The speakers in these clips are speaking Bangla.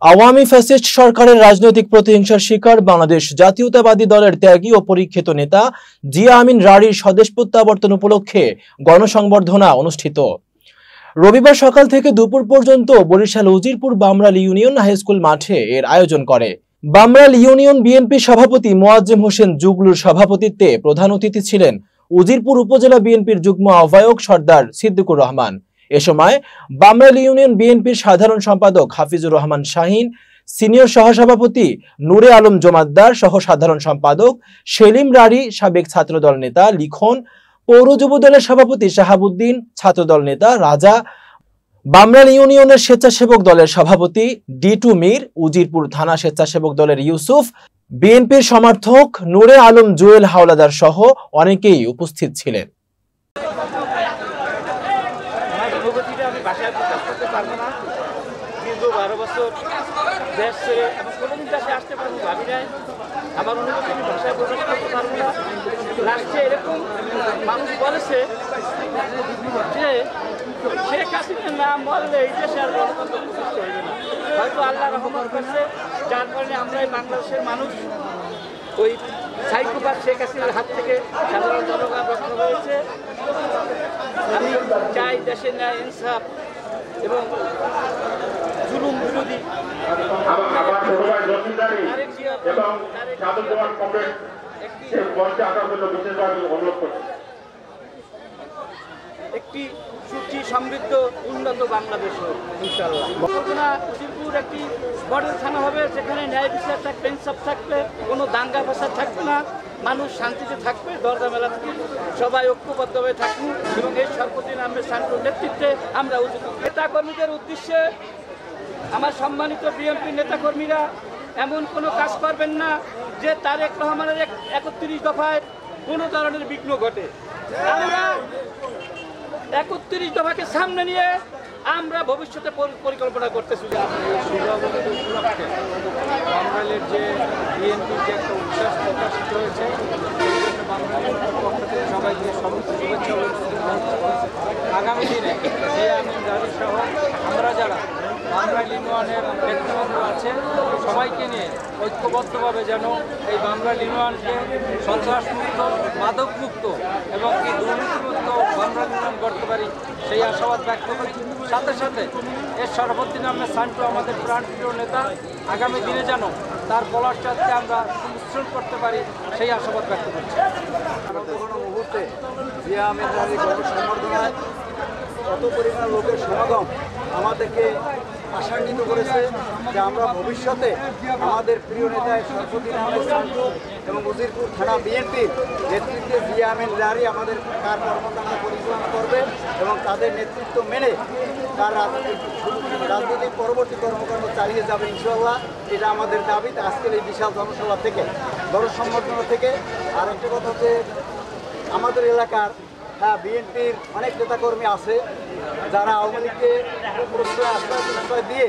আওয়ামী ফ্যাসিস্ট সরকারের রাজনৈতিক প্রতিহিংসার শিকার বাংলাদেশ জাতীয়তাবাদী দলের ত্যাগী ও পরীক্ষিত নেতা জিয়া আমিন রারীর স্বদেশ প্রত্যাবর্তন উপলক্ষে গণসংবর্ধনা অনুষ্ঠিত। রবিবার সকাল থেকে দুপুর পর্যন্ত বরিশাল উজিরপুর বামরাল ইউনিয়ন হাইস্কুল মাঠে এর আয়োজন করে। বামরাল ইউনিয়ন বিএনপি সভাপতি মোয়াজ্জেম হোসেন জুগলুর সভাপতিত্বে প্রধান অতিথি ছিলেন উজিরপুর উপজেলা বিএনপির যুগ্ম আহ্বায়ক সর্দার সিদ্দিকুর রহমান। এ সময় বামরাল ইউনিয়ন বিএনপির সাধারণ সম্পাদক হাফিজুর রহমান শাহিন, সিনিয়র সহসভাপতি নূরে আলম জমাদ্দার সহ সাধারণ সম্পাদক সেলিম রারী, সাবেক ছাত্রদল নেতা লিখন, পৌর যুব দলের সভাপতি শাহাবুদ্দিন, ছাত্রদল নেতা রাজা, বামরাল ইউনিয়নের স্বেচ্ছাসেবক দলের সভাপতি ডিটু মীর, উজিরপুর থানা স্বেচ্ছাসেবক দলের ইউসুফ, বিএনপির সমর্থক নূরে আলম জুয়েল হাওলাদার সহ অনেকেই উপস্থিত ছিলেন। আমি ভাষায় প্রকাশ করতে পারবো না। দীর্ঘ 12 বছর দেশ ছেড়ে এবং কোনোদিন দেশে আসতে পারবো ভাবি নাই। আমার অনুভূতি আমি ভাষায় প্রকাশ করতে পারবো না। লাস্টে এরকম মানুষ বলেছে যে শেখ হাসিনার নাম বললে এই দেশে আর গণতন্ত্র প্রতিষ্ঠা হইবে না। হয়তো আল্লাহ রহমত করছে, যার কারণে আমরা এই বাংলাদেশের মানুষ ওই সাইকোপাথ শেখ হাসিনার হাত থেকে সাধারণ জনগণ রক্ষা হয়েছে। আমি চাই দেশের ন্যায় ইনসাফ এবং জুলুম বিরোধী একটি সুখী সমৃদ্ধ উন্নত বাংলাদেশ হোক ইনশাআল্লাহ। উজিরপুর একটি মডেল থানা হবে, যেখানে ন্যায় বিচার থাকবে, ইনসাফ থাকবে, কোনো দাঙ্গা ফাসাদ থাকবে না, মানুষ শান্তিতে থাকবে, দরজা মেলা থেকে সবাই ঐক্যবদ্ধভাবে থাকবে এবং এই সর্বদিন আহমেদ শান্তর নেতৃত্বে আমরা নেতাকর্মীদের উদ্দেশ্যে আমার সম্মানিত বিএনপি নেতাকর্মীরা এমন কোনো কাজ করবেন না যে তারেক রহমানের 31 দফায় কোনো ধরনের বিঘ্ন ঘটে। আমরা 31 দফাকে সামনে নিয়ে আমরা ভবিষ্যতে পরিকল্পনা করতেছি। বাংলাদেশের যে বিএনপির যে একটা উচ্ছ্বাস প্রকাশিত হয়েছে, সেই জন্য বাংলাদেশের পক্ষ থেকে সবাইকে সমস্ত শুভেচ্ছা আগামী দিনে জিয়া আমিন রারী সহ আমরা যারা বামরাল ইউনিয়নের ব্যক্তিবর্গ আছে সবাইকে নিয়ে ঐক্যবদ্ধভাবে যেন এই বামরাল ইউনিয়নকে সন্ত্রাসমুক্ত, মাদকমুক্ত এবং কি দুর্নীতিমুক্ত বামরাল ইউনিয়ন করতে পারি সেই আশাবাদ ব্যক্ত করি। সাথে সাথে এর সর্বদিন আমরা শান্ত আমাদের প্রাণপ্রিয় নেতা আগামী দিনে যেন তার বলার সাথে আমরা মিশ্রণ করতে পারি সেই আশাবাদ ব্যক্ত করছি। কোনো মুহূর্তে জিয়া আমিন রারীর গণসংবর্ধনায় কত পরিমাণ লোকের সমাগম আমাদেরকে আশান্বিত করেছে যে আমরা ভবিষ্যতে আমাদের প্রিয় নেতা সরফুদ্দিন আহমেদ শান্ত এবং উজিরপুর থানা বিএনপির নেতৃত্বে জিয়া আমিন রারী আমাদের কার কর্মকাণ্ড পরিচালনা করবে এবং তাদের নেতৃত্ব মেনে তার রাজনৈতিক পরবর্তী কর্মকাণ্ড চালিয়ে যাবে ইনশাআল্লাহ। এটা আমাদের দাবি আজকের এই বিশাল জনসভা থেকে, গণসংবর্ধনা থেকে। আর একটা কথা হচ্ছে আমাদের এলাকার বিএনপির অনেক নেতাকর্মী আছে যারা আওয়ামী লীগকে আশ্রয় দিয়ে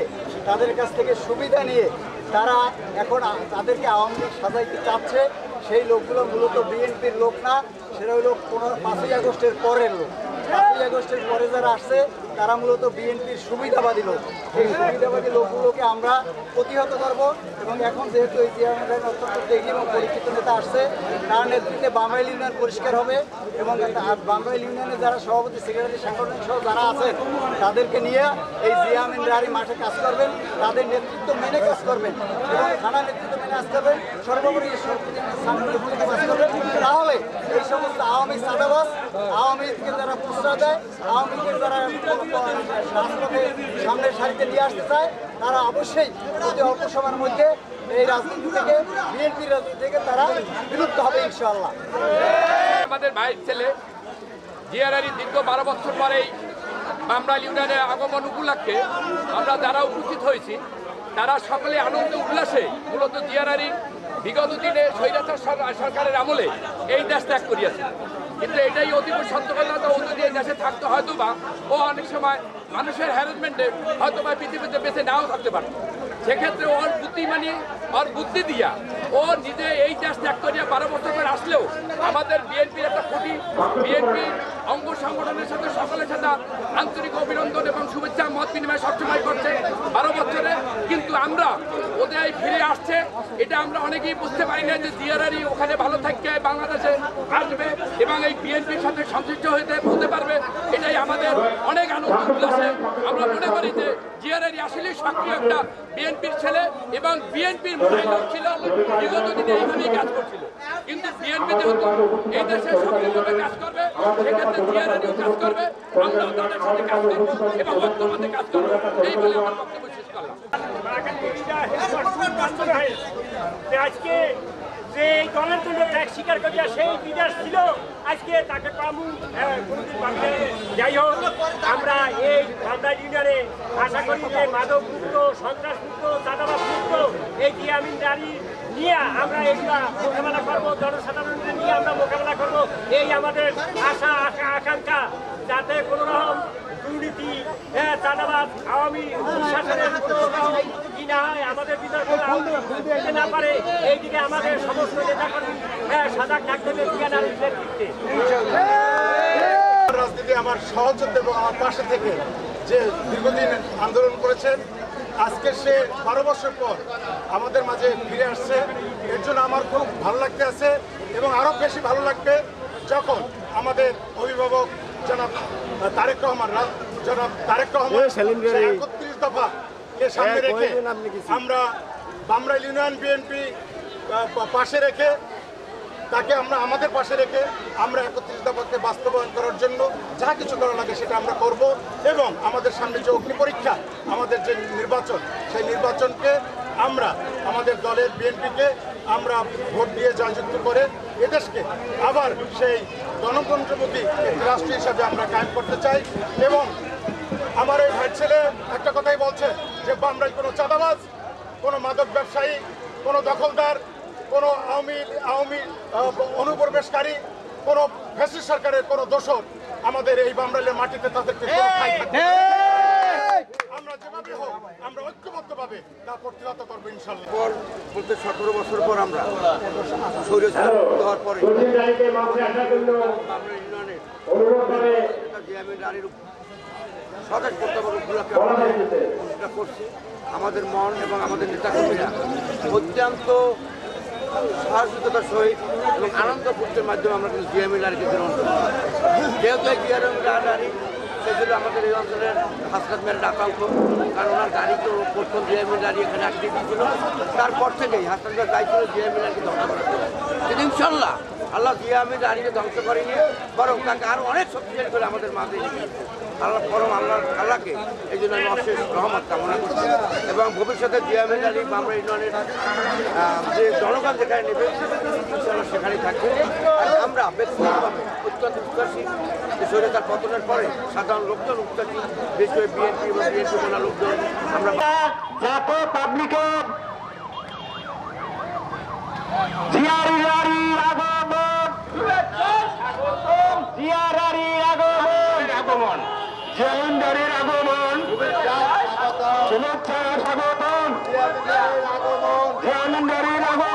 তাদের কাছ থেকে সুবিধা নিয়ে তারা এখন তাদেরকে আওয়ামী লীগ সাজাইতে চাচ্ছে। সেই লোকগুলো মূলত বিএনপির লোক না, সেটা হলো 5ই আগস্টের পরের লোক। 5ই আগস্টের পরে যারা আসছে তারা মূলত বিএনপির সুবিধাবাদী লোক। সেই সুবিধাবাদী লোকগুলোকে আমরা প্রতিহত করব এবং এখন যেহেতু এই জিয়া আমিন রারী অত্যন্ত ত্যাগী এবং পরিচিত নেতা আসছে, তার নেতৃত্বে বামরাল ইউনিয়ন পরিষ্কার হবে এবং বামরাল ইউনিয়নে যারা সভাপতি, সেক্রেটারি, সাংগঠনিক সহ যারা আছেন তাদেরকে নিয়ে এই জিয়া আমিন রারী মাঠে কাজ করবেন, তাদের নেতৃত্ব মেনে কাজ করবেন এবং থানা নেতৃত্ব মেনে কাজ করবেন, সর্বোপরি কাজ করবেন। তাহলে এই সমস্ত আওয়ামী চাঁদাবাজ, আওয়ামী লীগকে যারা প্রশ্রয় দেয়, আওয়ামী লীগের যারা রাজপথে সামনের সারিতে নিয়ে আসতে চায়, তারা অবশ্যই অতি অল্প সময়ের মধ্যে এই রাজনীতি থেকে, বিএনপির রাজনীতি থেকে তারা বিলুপ্ত হবে ইনশাআল্লাহ। আমাদের ভাইয়ের ছেলে জিয়া রারী দীর্ঘ 12 বছর পরেই বামরাল ইউনিয়নে আগমন উপলক্ষে আমরা যারা উপস্থিত হয়েছি তারা সকলে আনন্দ উল্লাসে মূলত জিয়া রারী বিগত দিনে স্বৈরাচার সরকারের আমলে এই দেশ ত্যাগ করিয়াছে। কিন্তু এটাই অতীব সত্য কথা, ও যদি এই দেশে থাকতো হয়তো বা ও অনেক সময় মানুষের হ্যারাসমেন্টে হয়তো বা পৃথিবীতে বেঁচে নাও থাকতে পারত। সেক্ষেত্রে ওর বুদ্ধিমানি ওর বুদ্ধি দিয়া ও নিজে এই দেশ ত্যাগ করিয়া 12 বছর পর আসলেও আমাদের বিএনপির একটা খুঁটি, বিএনপির অঙ্গ সংগঠনের সাথে সকলের সাথে আন্তরিক অভিনন্দন এবং শুভেচ্ছা মত বিনিময় সবসময় করছে 12 বছরে। কিন্তু আমরা ওদের ফিরে আসছে এটা আমরা অনেকেই বুঝতে পারি না যে জিয়ারারই ওখানে ভালো থাকবে, বাংলাদেশে আসবে এবং এই বিএনপির সাথে সংশ্লিষ্ট হতে পারবে। এটাই আমাদের অনেক আনন্দ উল্লাসে আমরা মনে করি যে জিয়ারারই আসলে সক্রিয় একটা বিএনপির ছেলে এবং বিএনপির মহিলা ছিল, বিগত দিনে এইভাবেই কাজ করছিল। কিন্তু বিএনপি যেহেতু এই দেশে সক্রিয়ভাবে কাজ করবে সেক্ষেত্রে জিয়ারারইও কাজ করবে, আমরাও তাদের সাথে কাজ করবো এবং বর্তমানে কাজ করবো, এই বলে আমার বক্তব্য শেষ করলাম। আজকে যে দলের জন্য ত্যাগ স্বীকার করিয়া সেই বিদেশ ছিল, আজকে তাকে পাবো যাই হোক। আমরা এই বামরা ইউনিয়নে আশা করি যে মাদক মুক্ত, সন্ত্রাস মুক্ত, চাঁদাবাদ মুক্ত এই জিয়া আমিন রানী নিয়ে আমরা এইগুলা মোকাবেলা করবো, জনসাধারণকে নিয়ে আমরা মোকাবেলা করবো। এই আমাদের আশা আকাঙ্ক্ষা, যাতে কোনো রকম দুর্নীতি, চাঁদাবাদ, আওয়ামী শাসনের কি না হয়, আমাদের ভিতরে দিতে না পারে, এই দিকে আমাদের সমস্ত নেতাকর্মী সজাগ থাকতে হবে জিয়ানারীর নেতৃত্বে। রাজনীতি আমার সহযোদ্ধা এবং আমার পাশে থেকে যে দীর্ঘদিন আন্দোলন করেছেন, আজকে সে 12 বছর পর আমাদের মাঝে ফিরে আসছে। এর জন্য আমার খুব ভালো লাগতে আছে এবং আরও বেশি ভালো লাগবে যখন আমাদের অভিভাবক জনাব তারেক রহমান 31 দফাকে সামনে রেখে আমরা বামরা ইউনিয়ন বিএনপি পাশে রেখে তাকে আমাদের পাশে রেখে আমরা 31 দফাকে বাস্তবায়ন করার জন্য যা কিছু করা লাগে সেটা আমরা করব এবং আমাদের সামনে যে অগ্নি পরীক্ষা, আমাদের যে নির্বাচন, সেই নির্বাচনকে আমরা আমাদের দলের বিএনপিকে আমরা ভোট দিয়ে জয়যুক্ত করে এদেশকে আবার সেই গণতন্ত্রমুখী একটি রাষ্ট্র হিসাবে আমরা কায়েম করতে চাই। এবং আমার এই ভাই ছেলে একটা কথাই বলছে যে বামরাই কোনো চাঁদাবাজ, কোনো মাদক ব্যবসায়ী, কোনো দখলদার, কোনো আওয়ামী অনুপ্রবেশকারী, কোনো ফ্যাসিস্ট সরকারের কোনো দোষর আমাদের এই বামরাইলের মাটিতে তাদেরকে আমরা যেভাবে হোক আমরা ঐক্যবদ্ধভাবে তা প্রতিহত করবো ইনশাল্লাহ। পর বলতে 17 বছর পর আমরা স্বৈরাচার হওয়ার পরে সতেজ কর্তব্য করছি। আমাদের মন এবং আমাদের নেতাকর্মীরা অত্যন্ত সাহসিকতার সহিত এবং আনন্দ ফুর্তির মাধ্যমে আমরা কিন্তু জিয়ামিন নারীকে গ্রহণ করি। যেহেতু এই জিয়ামিন নারী সেজন্য আমাদের এই অঞ্চলের হাসপাত মেয়ের আতঙ্ক, কারণ ওনার গাড়ি তো প্রথম জিয়ামিন নারী এখানে অ্যাক্টিভ ছিল, তারপর থেকেই হাসপাত মেয়ের দায়িত্ব ছিল জিয়ামিন নারীকে ধ্বংস করা। কিন্তু ইনশাল্লাহ আল্লাহ জিয়ামিন নারীকে ধ্বংস করেনি, বরং তাকে আরও অনেক শক্তিশালী করে আমাদের মাঝে আল্লাহ পরম আল্লাহকে এই জন্য আমি অশেষ রহমত কামনা করছি এবং ভবিষ্যতে জিয়ামিন নারী বামরা ইউনিয়নের যে জনগণ যেখানে নেবে ইনশাল্লাহ সেখানেই থাকবে। আমরা ব্যক্তিগতভাবে অত্যন্ত উচ্ছ্বাসী যে স্বৈরাচার পতনের পরে সাধারণ লোকজন উচ্ছ্বাসী, বিশেষ করে বিএনপি এবং বিএনপি মোনা লোকজন আমরা পাবলিকের আগমন, জিয়ামিনদারির আগমন, শুভেচ্ছা স্বাগতম, জিয়ামিনদারির আগমন।